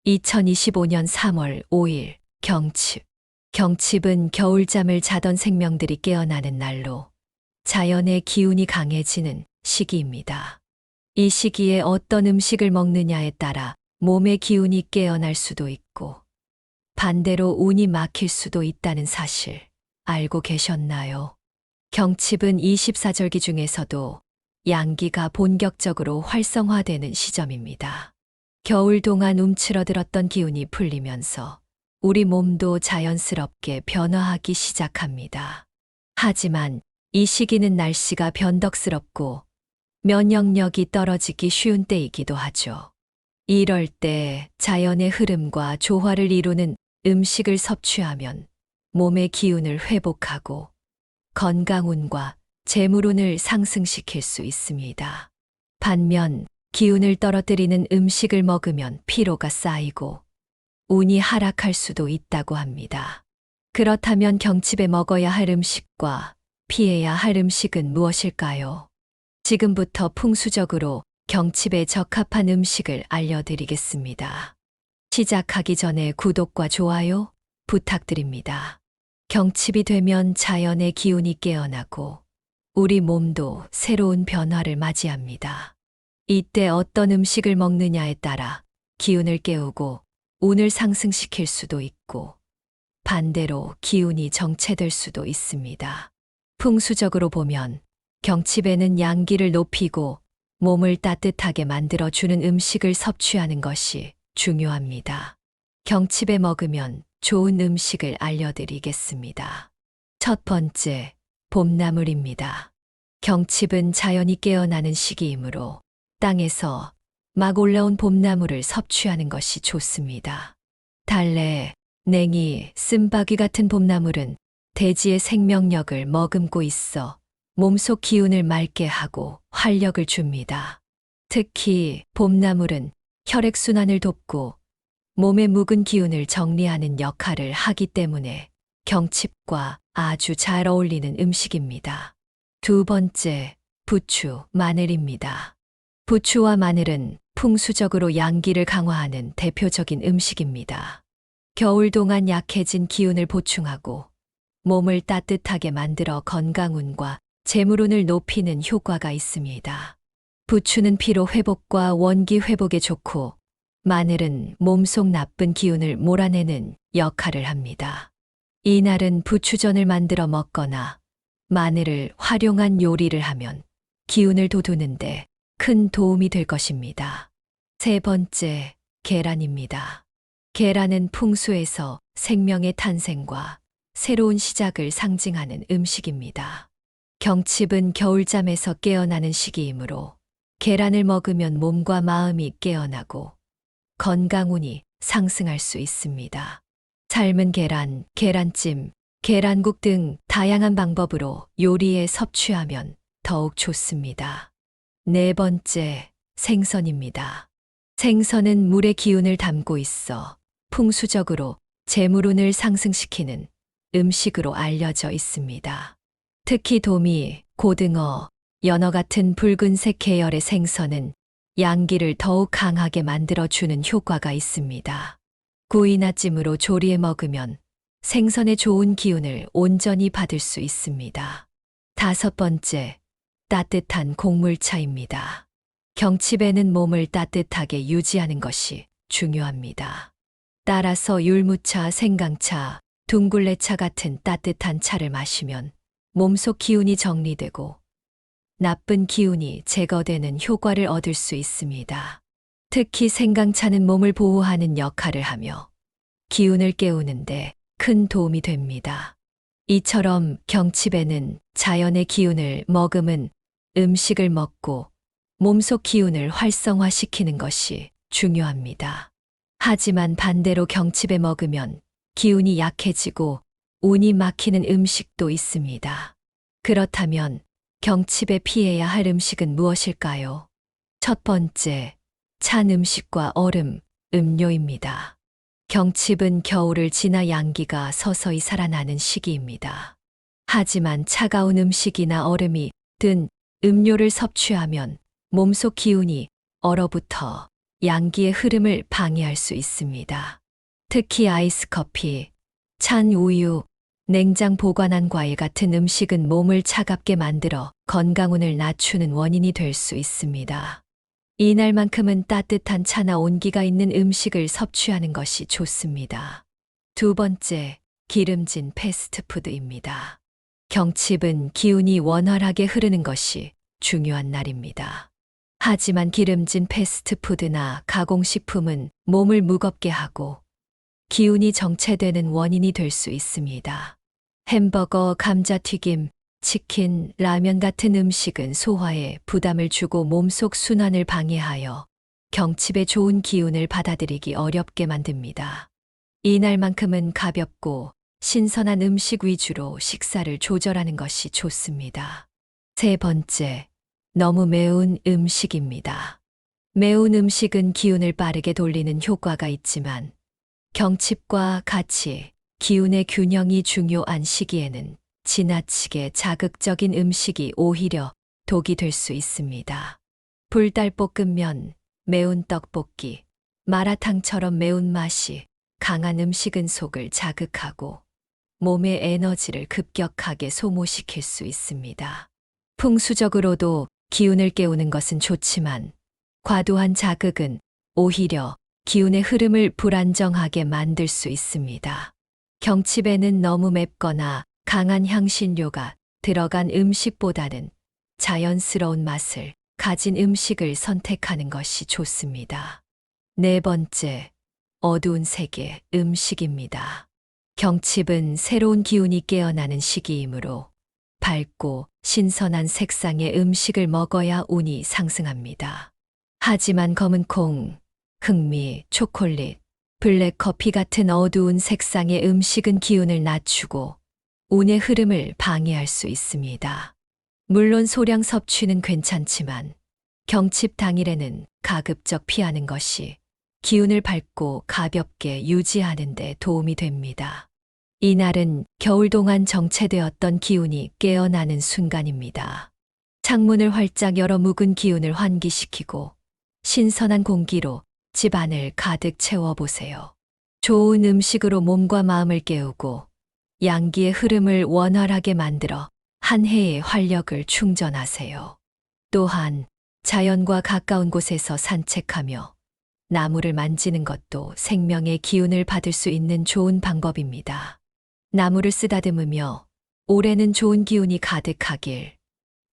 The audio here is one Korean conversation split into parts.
2025년 3월 5일 경칩. 경칩은 겨울잠을 자던 생명들이 깨어나는 날로 자연의 기운이 강해지는 시기입니다. 이 시기에 어떤 음식을 먹느냐에 따라 몸의 기운이 깨어날 수도 있고 반대로 운이 막힐 수도 있다는 사실 알고 계셨나요? 경칩은 24절기 중에서도 양기가 본격적으로 활성화되는 시점입니다. 겨울 동안 움츠러들었던 기운이 풀리면서 우리 몸도 자연스럽게 변화하기 시작합니다. 하지만 이 시기는 날씨가 변덕스럽고 면역력이 떨어지기 쉬운 때이기도 하죠. 이럴 때 자연의 흐름과 조화를 이루는 음식을 섭취하면 몸의 기운을 회복하고 건강운과 재물운을 상승시킬 수 있습니다. 반면 기운을 떨어뜨리는 음식을 먹으면 피로가 쌓이고 운이 하락할 수도 있다고 합니다. 그렇다면 경칩에 먹어야 할 음식과 피해야 할 음식은 무엇일까요? 지금부터 풍수적으로 경칩에 적합한 음식을 알려드리겠습니다. 시작하기 전에 구독과 좋아요 부탁드립니다. 경칩이 되면 자연의 기운이 깨어나고 우리 몸도 새로운 변화를 맞이합니다. 이때 어떤 음식을 먹느냐에 따라 기운을 깨우고 운을 상승시킬 수도 있고 반대로 기운이 정체될 수도 있습니다. 풍수적으로 보면 경칩에는 양기를 높이고 몸을 따뜻하게 만들어주는 음식을 섭취하는 것이 중요합니다. 경칩에 먹으면 좋은 음식을 알려드리겠습니다. 첫 번째, 봄나물입니다. 경칩은 자연이 깨어나는 시기이므로 땅에서 막 올라온 봄나물을 섭취하는 것이 좋습니다. 달래, 냉이, 쓴바귀 같은 봄나물은 대지의 생명력을 머금고 있어 몸속 기운을 맑게 하고 활력을 줍니다. 특히 봄나물은 혈액순환을 돕고 몸의 묵은 기운을 정리하는 역할을 하기 때문에 경칩과 아주 잘 어울리는 음식입니다. 두 번째, 부추, 마늘입니다. 부추와 마늘은 풍수적으로 양기를 강화하는 대표적인 음식입니다. 겨울 동안 약해진 기운을 보충하고 몸을 따뜻하게 만들어 건강운과 재물운을 높이는 효과가 있습니다. 부추는 피로 회복과 원기 회복에 좋고 마늘은 몸속 나쁜 기운을 몰아내는 역할을 합니다. 이날은 부추전을 만들어 먹거나 마늘을 활용한 요리를 하면 기운을 돋우는데 큰 도움이 될 것입니다. 세 번째, 계란입니다. 계란은 풍수에서 생명의 탄생과 새로운 시작을 상징하는 음식입니다. 경칩은 겨울잠에서 깨어나는 시기이므로 계란을 먹으면 몸과 마음이 깨어나고 건강운이 상승할 수 있습니다. 삶은 계란, 계란찜, 계란국 등 다양한 방법으로 요리에 섭취하면 더욱 좋습니다. 네 번째, 생선입니다. 생선은 물의 기운을 담고 있어 풍수적으로 재물운을 상승시키는 음식으로 알려져 있습니다. 특히 도미, 고등어, 연어 같은 붉은색 계열의 생선은 양기를 더욱 강하게 만들어주는 효과가 있습니다. 구이나 찜으로 조리해 먹으면 생선의 좋은 기운을 온전히 받을 수 있습니다. 다섯 번째, 따뜻한 곡물차입니다. 경칩에는 몸을 따뜻하게 유지하는 것이 중요합니다. 따라서 율무차, 생강차, 둥글레차 같은 따뜻한 차를 마시면 몸속 기운이 정리되고 나쁜 기운이 제거되는 효과를 얻을 수 있습니다. 특히 생강차는 몸을 보호하는 역할을 하며 기운을 깨우는데 큰 도움이 됩니다. 이처럼 경칩에는 자연의 기운을 머금은 음식을 먹고 몸속 기운을 활성화시키는 것이 중요합니다. 하지만 반대로 경칩에 먹으면 기운이 약해지고 운이 막히는 음식도 있습니다. 그렇다면 경칩에 피해야 할 음식은 무엇일까요? 첫 번째, 찬 음식과 얼음, 음료입니다. 경칩은 겨울을 지나 양기가 서서히 살아나는 시기입니다. 하지만 차가운 음식이나 얼음이 든 음료를 섭취하면 몸속 기운이 얼어붙어 양기의 흐름을 방해할 수 있습니다. 특히 아이스 커피, 찬 우유, 냉장 보관한 과일 같은 음식은 몸을 차갑게 만들어 건강운을 낮추는 원인이 될 수 있습니다. 이날만큼은 따뜻한 차나 온기가 있는 음식을 섭취하는 것이 좋습니다. 두 번째, 기름진 패스트푸드입니다. 경칩은 기운이 원활하게 흐르는 것이 중요한 날입니다. 하지만 기름진 패스트푸드나 가공식품은 몸을 무겁게 하고 기운이 정체되는 원인이 될 수 있습니다. 햄버거, 감자튀김, 치킨, 라면 같은 음식은 소화에 부담을 주고 몸속 순환을 방해하여 경칩의 좋은 기운을 받아들이기 어렵게 만듭니다. 이날만큼은 가볍고 신선한 음식 위주로 식사를 조절하는 것이 좋습니다. 세 번째, 너무 매운 음식입니다. 매운 음식은 기운을 빠르게 돌리는 효과가 있지만 경칩과 같이 기운의 균형이 중요한 시기에는 지나치게 자극적인 음식이 오히려 독이 될 수 있습니다. 불닭볶음면, 매운 떡볶이, 마라탕처럼 매운맛이 강한 음식은 속을 자극하고 몸의 에너지를 급격하게 소모시킬 수 있습니다. 풍수적으로도 기운을 깨우는 것은 좋지만 과도한 자극은 오히려 기운의 흐름을 불안정하게 만들 수 있습니다. 경칩에는 너무 맵거나 강한 향신료가 들어간 음식보다는 자연스러운 맛을 가진 음식을 선택하는 것이 좋습니다. 네 번째, 어두운 색의 음식입니다. 경칩은 새로운 기운이 깨어나는 시기이므로 밝고 신선한 색상의 음식을 먹어야 운이 상승합니다. 하지만 검은 콩, 흑미, 초콜릿, 블랙커피 같은 어두운 색상의 음식은 기운을 낮추고 운의 흐름을 방해할 수 있습니다. 물론 소량 섭취는 괜찮지만 경칩 당일에는 가급적 피하는 것이 기운을 밝고 가볍게 유지하는 데 도움이 됩니다. 이날은 겨울 동안 정체되었던 기운이 깨어나는 순간입니다. 창문을 활짝 열어 묵은 기운을 환기시키고 신선한 공기로 집 안을 가득 채워보세요. 좋은 음식으로 몸과 마음을 깨우고 양기의 흐름을 원활하게 만들어 한 해의 활력을 충전하세요. 또한 자연과 가까운 곳에서 산책하며 나무를 만지는 것도 생명의 기운을 받을 수 있는 좋은 방법입니다. 나무를 쓰다듬으며 올해는 좋은 기운이 가득하길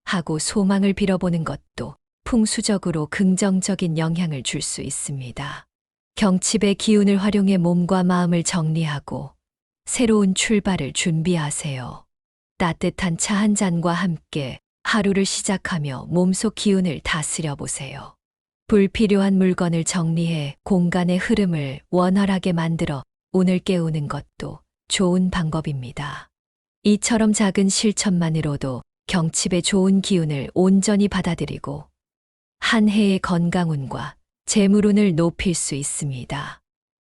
하고 소망을 빌어보는 것도 풍수적으로 긍정적인 영향을 줄 수 있습니다. 경칩의 기운을 활용해 몸과 마음을 정리하고 새로운 출발을 준비하세요. 따뜻한 차 한 잔과 함께 하루를 시작하며 몸속 기운을 다스려 보세요. 불필요한 물건을 정리해 공간의 흐름을 원활하게 만들어 운을 깨우는 것도 좋은 방법입니다. 이처럼 작은 실천만으로도 경칩의 좋은 기운을 온전히 받아들이고 한 해의 건강운과 재물운을 높일 수 있습니다.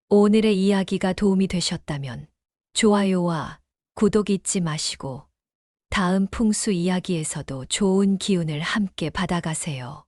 오늘의 이야기가 도움이 되셨다면 좋아요와 구독 잊지 마시고 다음 풍수 이야기에서도 좋은 기운을 함께 받아가세요.